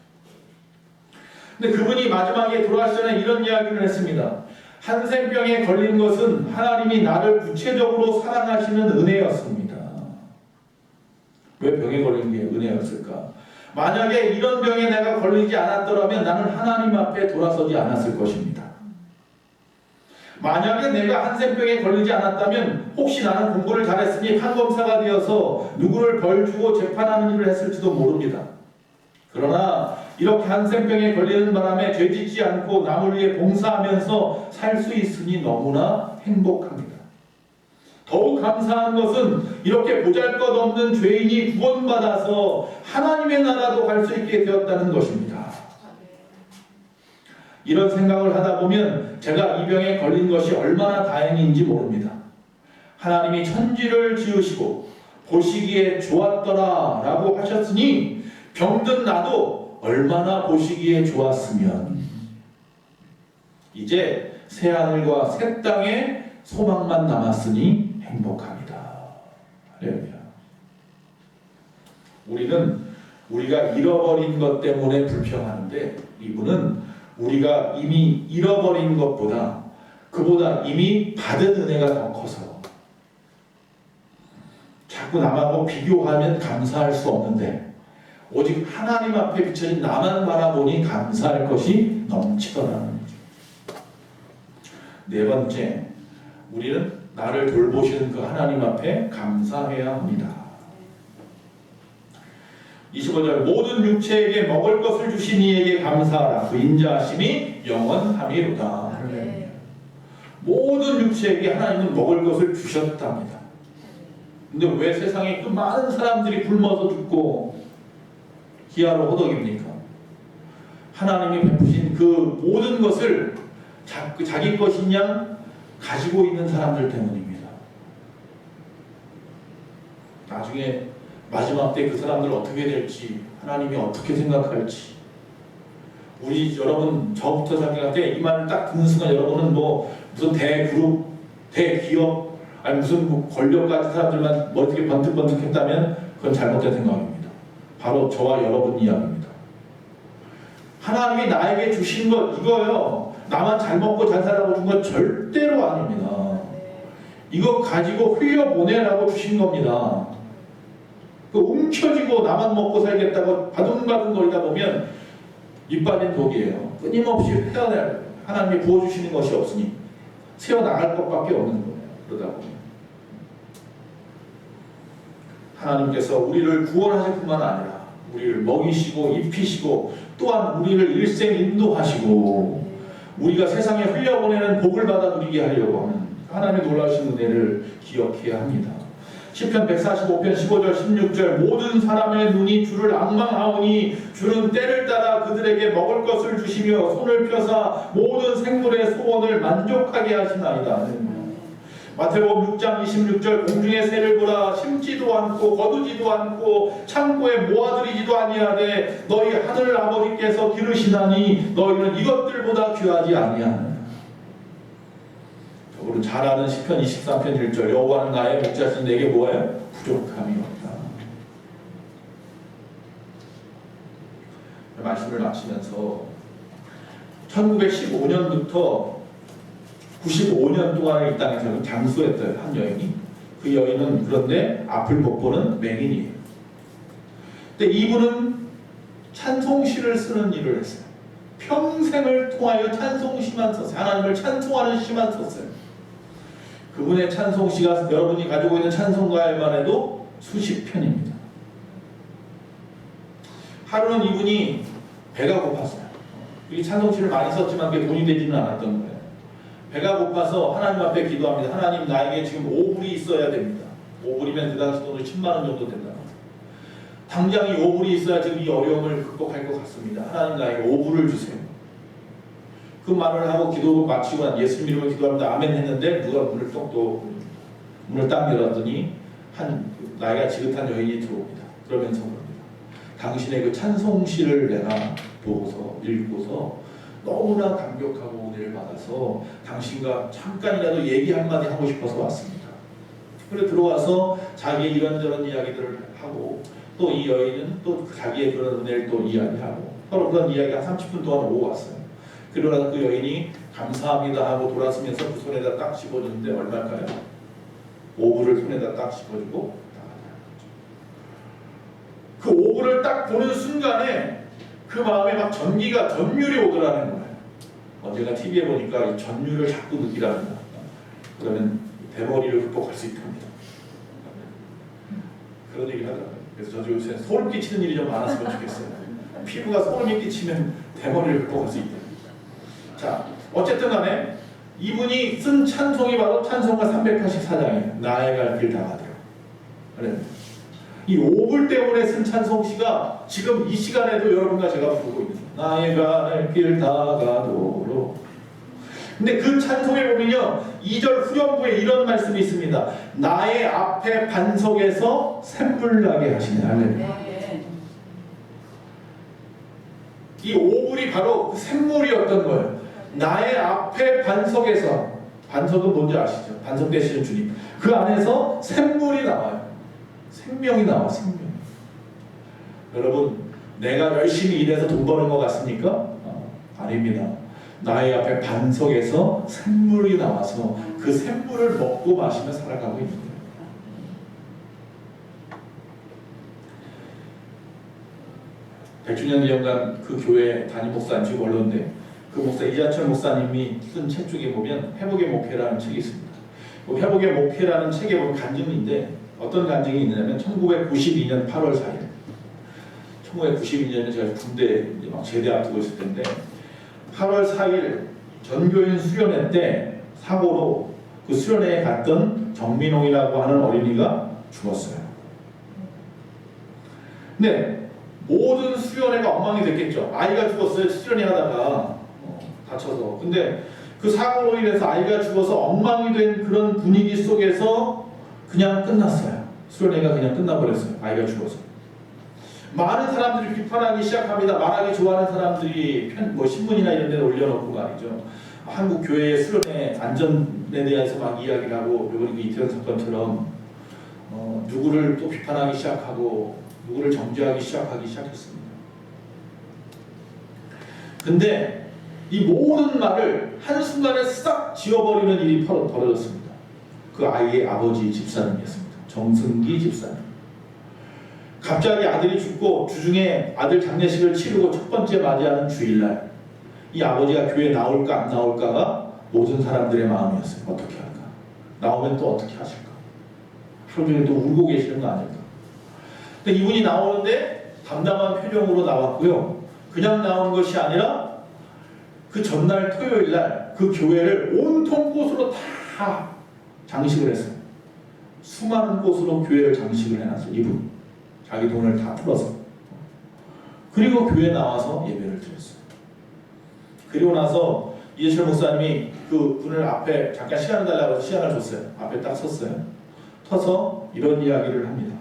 근데 그분이 마지막에 돌아가시 전에 이런 이야기를 했습니다. 한센병에 걸린 것은 하나님이 나를 구체적으로 사랑하시는 은혜였습니다. 왜 병에 걸린 게 은혜였을까? 만약에 이런 병에 내가 걸리지 않았더라면 나는 하나님 앞에 돌아서지 않았을 것입니다. 만약에 내가 한센병에 걸리지 않았다면 혹시 나는 공부를 잘했으니 판검사가 되어서 누구를 벌 주고 재판하는 일을 했을지도 모릅니다. 그러나 이렇게 한센병에 걸리는 바람에 죄짓지 않고 남을 위해 봉사하면서 살 수 있으니 너무나 행복합니다. 더욱 감사한 것은 이렇게 보잘것없는 죄인이 구원받아서 하나님의 나라도 갈 수 있게 되었다는 것입니다. 이런 생각을 하다 보면 제가 이 병에 걸린 것이 얼마나 다행인지 모릅니다. 하나님이 천지를 지으시고 보시기에 좋았더라 라고 하셨으니 병든 나도 얼마나 보시기에 좋았으면 이제 새하늘과 새 땅에 소망만 남았으니 행복합니다. 할렐루야. 우리는 우리가 잃어버린 것 때문에 불평하는데 이분은 우리가 이미 잃어버린 것보다 그보다 이미 받은 은혜가 더 커서 자꾸 남하고 비교하면 감사할 수 없는데 오직 하나님 앞에 비춰진 나만 바라보니 감사할 것이 넘치더라는 거죠. 네 번째, 우리는 나를 돌보시는 그 하나님 앞에 감사해야 합니다. 25절 모든 육체에게 먹을 것을 주신 이에게 감사하라. 그 인자하심이 영원함이로다. 네. 모든 육체에게 하나님은 먹을 것을 주셨답니다. 근데 왜 세상에 그 많은 사람들이 굶어서 죽고 기아로 호덕입니까? 하나님이 베푸신 그 모든 것을 자기 것인 양 가지고 있는 사람들 때문입니다. 나중에 마지막 때 그 사람들 어떻게 될지, 하나님이 어떻게 생각할지, 우리 여러분 저부터 생각할 때 이 말을 딱 듣는 순간 여러분은 뭐 무슨 대그룹, 대기업, 아니 무슨 뭐 권력 같은 사람들만 뭐 어떻게 번뜩번뜩했다면 그건 잘못된 생각입니다. 바로 저와 여러분 이야기입니다. 하나님이 나에게 주신 것 이거요. 나만 잘 먹고 잘 살라고 준 건 절대로 아닙니다. 이거 가지고 흘려보내라고 주신 겁니다. 그 움켜쥐고 나만 먹고 살겠다고 바둥바둥거리다 보면 입 빠진 독이에요. 끊임없이 헤어나야 하나님이 부어주시는 것이 없으니 새어나갈 것밖에 없는 거예요. 그러다 보면 하나님께서 우리를 구원하실 뿐만 아니라 우리를 먹이시고 입히시고 또한 우리를 일생 인도하시고 우리가 세상에 흘려보내는 복을 받아 누리게 하려고 하는 하나님의 놀라우신 은혜를 기억해야 합니다. 시편 145편 15절 16절 모든 사람의 눈이 주를 앙망하오니 주는 때를 따라 그들에게 먹을 것을 주시며 손을 펴사 모든 생물의 소원을 만족하게 하시나이다. 마태복음 6장 26절 공중의 새를 보라 심지도 않고 거두지도 않고 창고에 모아들이지도 아니하되 너희 하늘 아버지께서 기르시나니 너희는 이것들보다 귀하지 아니하느냐. 우리 잘 아는 시편 23편 1절 여호와는 나의 목자신 내게 뭐예요? 부족함이 없다. 말씀을 마치면서 1915년부터 95년 동안 이 땅에서 장수했던 한 여인이 그 여인은 그런데 앞을 못 보는 맹인이에요. 근데 이분은 찬송시를 쓰는 일을 했어요. 평생을 통하여 찬송시만 썼어요. 하나님을 찬송하는 시만 썼어요. 그분의 찬송시가 여러분이 가지고 있는 찬송가에만 해도 수십 편입니다. 하루는 이분이 배가 고팠어요. 이 찬송시를 많이 썼지만 그게 돈이 되지는 않았던 거예요. 배가 고파서 하나님 앞에 기도합니다. 하나님 나에게 지금 5불이 있어야 됩니다. 5불이면 그 당시 돈으로 10만 원 정도 된다. 당장 이 5불이 있어야 지금 이 어려움을 극복할 것 같습니다. 하나님 나에게 5불을 주세요. 그 말을 하고 기도를 마치고 난 예수 이름으로 기도합니다. 아멘 했는데 누가 문을 딱 열었더니 한 나이가 지긋한 여인이 들어옵니다. 그러면서 그럽니다. 당신의 그 찬송시를 내가 보고서 읽고서 너무나 감격하고 은혜를 받아서 당신과 잠깐이라도 얘기 한마디 하고 싶어서 왔습니다. 그래서 들어와서 자기의 이런저런 이야기들을 하고 또 이 여인은 또 자기의 그런 은혜를 또 이야기하고 서로 그런 이야기 한 30분 동안 오고 왔어요. 그러고 나서 그 여인이 감사합니다 하고 돌아서면서 그 손에다 딱 집어주는데 얼마일까요? 5불을 손에다 딱 집어주고 그 5불을 딱 보는 순간에 그 마음에 막 전율이 오더라는 거예요. 언제가 TV에 보니까 이 전율을 자꾸 느끼랍니다. 그러면 대머리를 극복할 수 있답니다. 그런 얘기를 하더라고요. 그래서 저도 요새 소름 끼치는 일이 좀 많았으면 좋겠어요. 피부가 소름이 끼치면 대머리를 극복할 수 있다. 자, 어쨌든 간에 이분이 쓴 찬송이 바로 찬송가 384장이에요. 나의 갈 길 다 가더라. 그래. 이 5불 때문에 쓴 찬송시가 지금 이 시간에도 여러분과 제가 부르고 있는 거예요. 나의 갈 길 다 가도록. 근데 그 찬송에 보면요 2절 후렴부에 이런 말씀이 있습니다. 나의 앞에 반석에서 샘물 나게 하시네. 할렐루야. 이 5불이 바로 그 샘물이었던 거예요. 나의 앞에 반석에서, 반석은 뭔지 아시죠? 반석 되시는 주님. 그 안에서 샘물이 나와요. 생명이 나와. 생명. 여러분 내가 열심히 일해서 돈 버는 것 같습니까? 아닙니다. 나의 앞에 반석에서 샘물이 나와서 그 샘물을 먹고 마시며 살아가고 있는 거예요. 백주년 2년간 그 교회 담임 목사님, 지금 원로인데 그 목사 이자철 목사님이 쓴 책 중에 보면 회복의 목회라는 책이 있습니다. 그 회복의 목회라는 책에 보면 간증인데 어떤 간증이 있냐면 1992년 8월 4일 1992년에 제가 군대 막 제대 앞두고 있을 때인데 8월 4일 전교인 수련회 때 사고로 그 수련회에 갔던 정민홍이라고 하는 어린이가 죽었어요. 근데 모든 수련회가 엉망이 됐겠죠. 아이가 죽었어요. 수련회 하다가 다쳐서. 근데 그 사고로 인해서 아이가 죽어서 엉망이 된 그런 분위기 속에서 그냥 끝났어요. 수련회가 그냥 끝나버렸어요. 아이가 죽어서. 많은 사람들이 비판하기 시작합니다. 말하기 좋아하는 사람들이 신문이나 이런 데 올려놓고 말이죠. 한국 교회의 수련회 안전에 대해서 막 이야기를 하고 이번 이태원 사건처럼 누구를 또 비판하기 시작하고 누구를 정죄하기 시작했습니다. 근데 이 모든 말을 한순간에 싹 지워버리는 일이 벌어졌습니다. 그 아이의 아버지 집사님이었습니다. 정승기 집사님. 갑자기 아들이 죽고 주중에 아들 장례식을 치르고 첫 번째 맞이하는 주일날 이 아버지가 교회에 나올까 안 나올까가 모든 사람들의 마음이었어요. 어떻게 할까? 나오면 또 어떻게 하실까? 하루 종일 또 울고 계시는 거 아닐까? 근데 이분이 나오는데 담담한 표정으로 나왔고요. 그냥 나온 것이 아니라 그 전날 토요일날 그 교회를 온통 꽃으로 다 장식을 했어요. 수많은 꽃으로 교회를 장식을 해놨어요. 이분. 자기 돈을 다 풀어서. 그리고 교회에 나와서 예배를 드렸어요. 그리고 나서 이재철 목사님이 그 분을 앞에 잠깐 시간을 달라고 해서 시간을 줬어요. 앞에 딱 섰어요. 서서 이런 이야기를 합니다.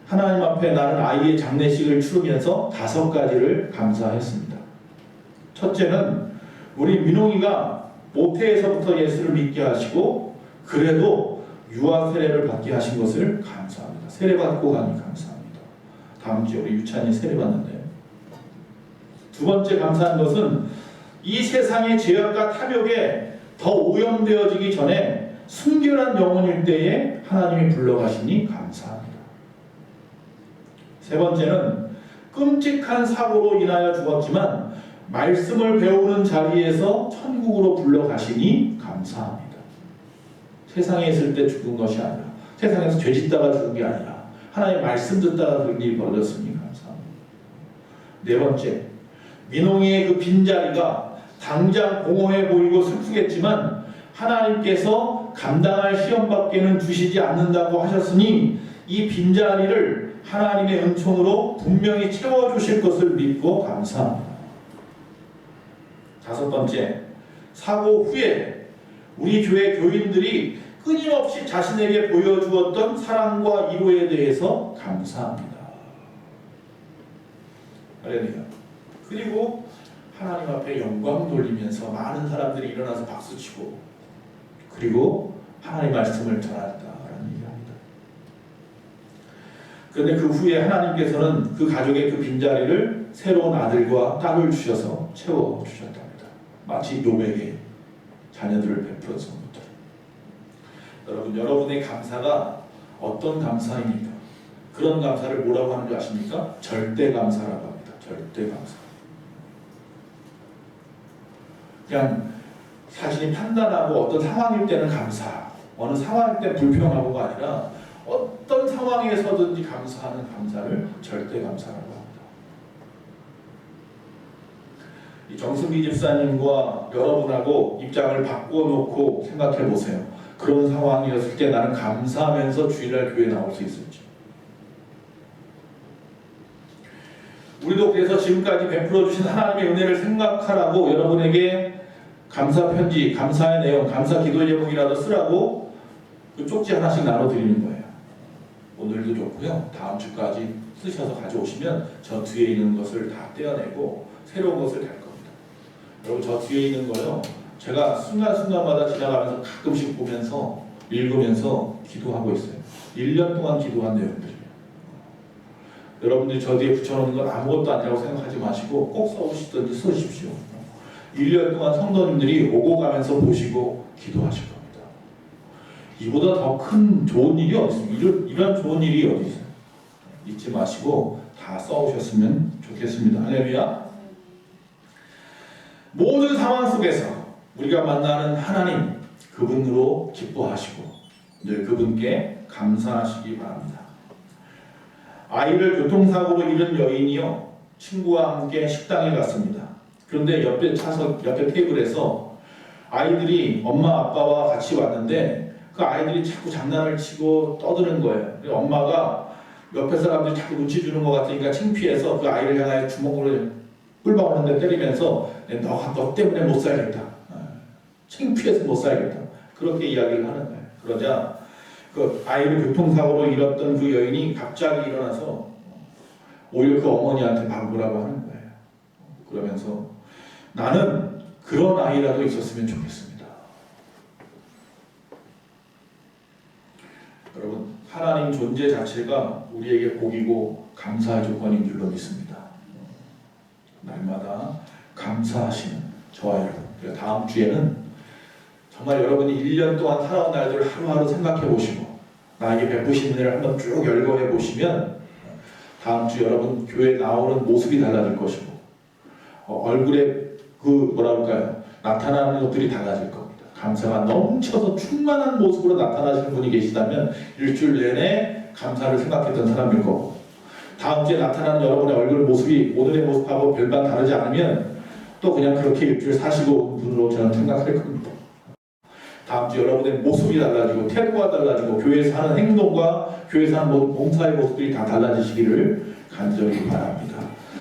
하나님 앞에 나는 아이의 장례식을 치르면서 5가지를 감사했습니다. 첫째는 우리 민홍이가 모태에서부터 예수를 믿게 하시고 그래도 유아 세례를 받게 하신 것을 감사합니다. 세례 받고 가니 감사합니다. 다음 주에 우리 유찬이 세례 받는데 두 번째 감사한 것은 이 세상의 죄악과 탐욕에 더 오염되어지기 전에 순결한 영혼일 때에 하나님이 불러가시니 감사합니다. 세 번째는 끔찍한 사고로 인하여 죽었지만 말씀을 배우는 자리에서 천국으로 불러가시니 감사합니다. 세상에 있을 때 죽은 것이 아니라 세상에서 죄 짓다가 죽은 게 아니라 하나님의 말씀 듣다가 그런 일이 벌어졌으니 감사합니다. 네 번째, 민홍이의 그 빈자리가 당장 공허해 보이고 슬프겠지만 하나님께서 감당할 시험밖에는 두시지 않는다고 하셨으니 이 빈자리를 하나님의 은총으로 분명히 채워주실 것을 믿고 감사합니다. 다섯 번째, 사고 후에 우리 교회 교인들이 끊임없이 자신에게 보여주었던 사랑과 위로에 대해서 감사합니다. 할렐루야. 그리고 하나님 앞에 영광 돌리면서 많은 사람들이 일어나서 박수치고 그리고 하나님의 말씀을 전한다라는 얘기합니다. 그런데 그 후에 하나님께서는 그 가족의 그 빈자리를 새로운 아들과 딸을 주셔서 채워주셨답니다. 마치 욥에게 자녀들을 베풀어서 여러분, 여러분의 감사가 어떤 감사입니까? 그런 감사를 뭐라고 하는 줄 아십니까? 절대 감사라고 합니다. 절대 감사. 그냥 자신이 판단하고 어떤 상황일 때는 감사, 어느 상황일 때 불평하고가 아니라 어떤 상황에서든지 감사하는 감사를 절대 감사라고 합니다. 이 정승기 집사님과 여러분하고 입장을 바꿔놓고 생각해 보세요. 그런 상황이었을 때 나는 감사하면서 주일날 교회에 나올 수 있을지. 우리도 그래서 지금까지 베풀어 주신 하나님의 은혜를 생각하라고 여러분에게 감사 편지, 감사의 내용, 감사 기도 제목이라도 쓰라고 그 쪽지 하나씩 나눠드리는 거예요. 오늘도 좋고요. 다음 주까지 쓰셔서 가져오시면 저 뒤에 있는 것을 다 떼어내고 새로운 것을 달 겁니다. 여러분, 저 뒤에 있는 거요. 제가 순간순간마다 지나가면서 가끔씩 보면서 읽으면서 기도하고 있어요. 1년 동안 기도한 내용들이에요. 여러분들이 저 뒤에 붙여놓는 건 아무것도 아니라고 생각하지 마시고 꼭 써오시든지 써주십시오. 1년 동안 성도님들이 오고 가면서 보시고 기도하실 겁니다. 이보다 더 큰 좋은 일이 어디 있습니까? 이런 좋은 일이 어디 있어요? 잊지 마시고 다 써오셨으면 좋겠습니다. 할렐루야. 모든 상황 속에서 우리가 만나는 하나님, 그분으로 기뻐하시고 늘 그분께 감사하시기 바랍니다. 아이를 교통사고로 잃은 여인이요, 친구와 함께 식당에 갔습니다. 그런데 옆에 테이블에서 아이들이 엄마 아빠와 같이 왔는데 그 아이들이 자꾸 장난을 치고 떠드는 거예요. 엄마가 옆에 사람들이 자꾸 눈치 주는 것 같으니까 창피해서 그 아이를 향하여 주먹으로 꿀박는 데 때리면서 너 때문에 못 살겠다. 창피해서 못 살겠다. 그렇게 이야기를 하는 거예요. 그러자 그 아이를 교통사고로 잃었던 그 여인이 갑자기 일어나서 오히려 그 어머니한테 바꾸라고 하는 거예요. 그러면서 나는 그런 아이라도 있었으면 좋겠습니다. 여러분, 하나님 존재 자체가 우리에게 복이고 감사의 조건인 줄로 믿습니다. 날마다 감사하시는 저와 여러분. 다음 주에는 정말 여러분이 1년 동안 살아온 날들을 하루하루 생각해 보시고 나에게 베푸신 은혜를 한번 쭉 열거해 보시면 다음 주 여러분 교회에 나오는 모습이 달라질 것이고 얼굴에 그 뭐라 그럴까요? 나타나는 것들이 달라질 겁니다. 감사가 넘쳐서 충만한 모습으로 나타나시는 분이 계시다면 일주일 내내 감사를 생각했던 사람일 거고, 다음 주에 나타나는 여러분의 얼굴 모습이 오늘의 모습하고 별반 다르지 않으면 또 그냥 그렇게 일주일 사시고 분으로 저는 생각할 겁니다. 다음 주 여러분의 모습이 달라지고 태도가 달라지고 교회에서 하는 행동과 교회에서 하는 봉사의 모습들이 다 달라지시기를 간절히 바랍니다.